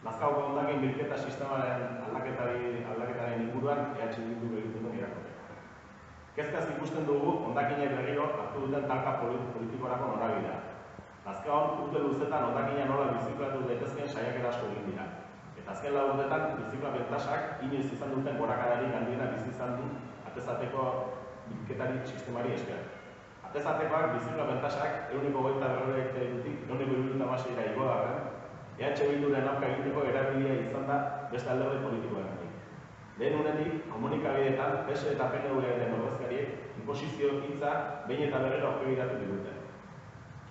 Lazkaoko hondakin bilketa sistemaren aldaketaren inguruan Bildu egiten duen irakurketa. Kezkaz ikusten dugu hondakinek berriro hartu duten talka politikorako norabidea. Lazkaon urte luzetan hondakina nola birziklatu daitezkeen saiakera asko egin dira. Eta azken 4 urtetan birziklapen tasak inoiz izan duten gorakadarik handiena bizi izan du atezateko bilketari sistemari esker. Atezatekoak birziklapen tasak 1,22%tik 1,76%ra igo arren, Bilduren aurka egiteko erabilia izan da beste alderdi politikoarengatik. Lehen unetik, komunikabideetan PSE eta PNV-ren ordezkariek inposizio hitza behin eta berriro aurpegiratu digute.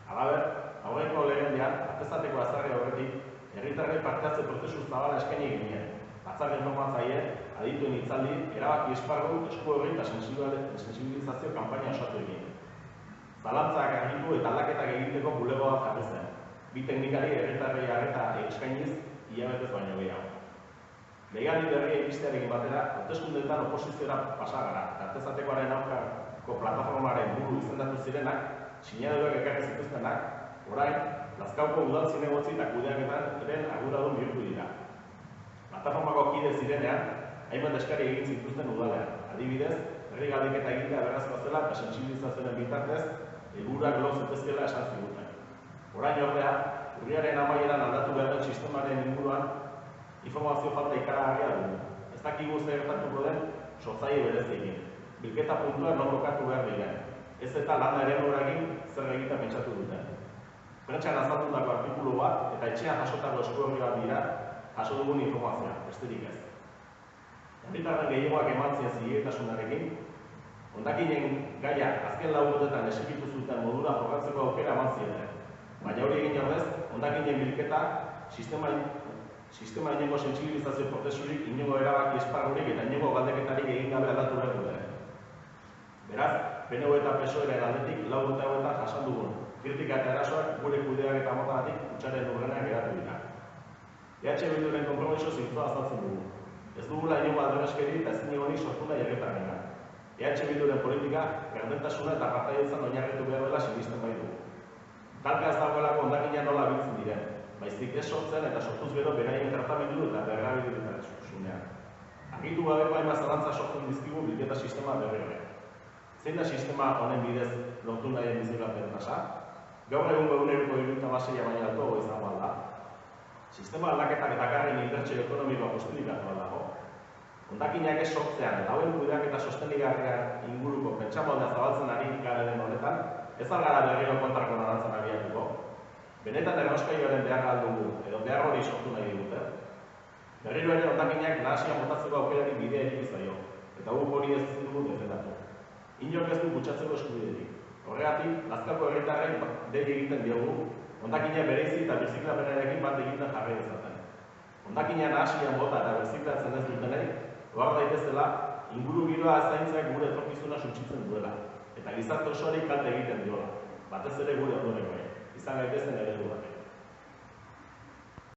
Halaber, aurreko lehendean, atezateko azarri aurretik, herritarrei parte-hartze prozesu zabala eskaini ginen. Batzar informatzaile, adituen hitzaldi, erabaki esparru, esku horri eta sensibilizazio kanpaina osatu egin. Zalantzak argitu eta aldaketak egiteko bulegoa jarri zen. Bi teknikari herritarrei arreta eskainiz hilabetez baino gehiago. Legealdi berria iristearekin batera, hauteskundeetan oposiziora pasa gara, eta atezatekoaren aurkako plataformaren buru izendatu zirenak, sinadurak ekarri zituztenak, orain, Lazkauko udal zinegotzi eta kudeaketan eren arduradun bihurtu dira. Plataformako kide zirenean, hainbat eskari egin zituzten udalean. Adibidez, herri galdeketa egitea beharrezkoa zela eta sentsibilizazioaren bitartez, helburuak lor zitezkeela esan ziguten. Orain ordea, urriaren amaieran aldatu behar den sistemaren inguruan informazio falta ikaragarria dugu. Ez dakigu zer gertatuko den sortzaile bereziekin. Bilketa puntuak non kokatu behar diren. Ez eta lana eremuekin zer egiten pentsatu duten. Prentsan azaltutako artikulu bat eta etxean jasotako eskuorri bat dira jaso dugun informazioa, besterik ez. Herritarren gehiagoak eman zien zilegitasunarekin, hondakinen gaia azken 4 urtetan esekitu zuten modura jokatzeko aukera eman zieten. Baina hori egin ordez, hondakinen bilketa sistema inongo sentsibilizazio prozesurik, inongo erabaki esparrurik eta inongo galdeketarik egin gabe aldatu behar dute. Beraz, PNV eta PSOE-ren aldetik 4 urte hauetan jasan dugun. Kritika eta erasoak gure kudeak eta motagatik hutsaren urrenak geratu dira. Bilduren konpromiso zintzoa azaltzen dugu. Ez dugula inongo aldoreskeri eta ezin egonik sortu nahi herritarrena. Bilduren politika gardentasuna eta partaidetzan oinarritu behar dela sinisten bai dugu. Talka ez dagoelako hondakina nola biltzen diren, baizik ez sortzen eta sortuz gero beraien tratamendu eta berrabilitasunean. Argitu gabeko hainbat zalantza sortzen dizkigu bilketa sistema berri. Zein da sistema honen bidez lortu nahien biziklapen tasa? Gaur egungo 1,76 baina altuago izango alda. Sistema aldaketak eta garren inbertsio ekonomikoa justifikatu aldago. Hondakinak ez sortzean, hauen kudeak eta sostenigarrian inguruko pentsamoldea zabaltzen ari garen honetan, ez algara berriro kontrako norantzan abiatuko. Benetan errauskaioaren behar aldugu, edo behar hori sortu nahi digute. Berriro ere hondakinak nahasia montatzeko aukerarik bidea irik zaio, eta guk hori ez dugu defendatu. Inork ez du kutsatzeko eskubiderik. Horregatik, Lazkauko herritarrei dei egiten diogu, hondakina bereizi eta birziklapenarekin bat egiten jarri dezaten. Hondakina nahasian bota eta birziklatzen ez dutenei, ohar daitezela, inguru giroa zaintzak gure etorkizuna suntsitzen duela, eta gizarte osoari kalte egiten diola, batez ere gure ondorengoei, izan gaitezen eredu batek.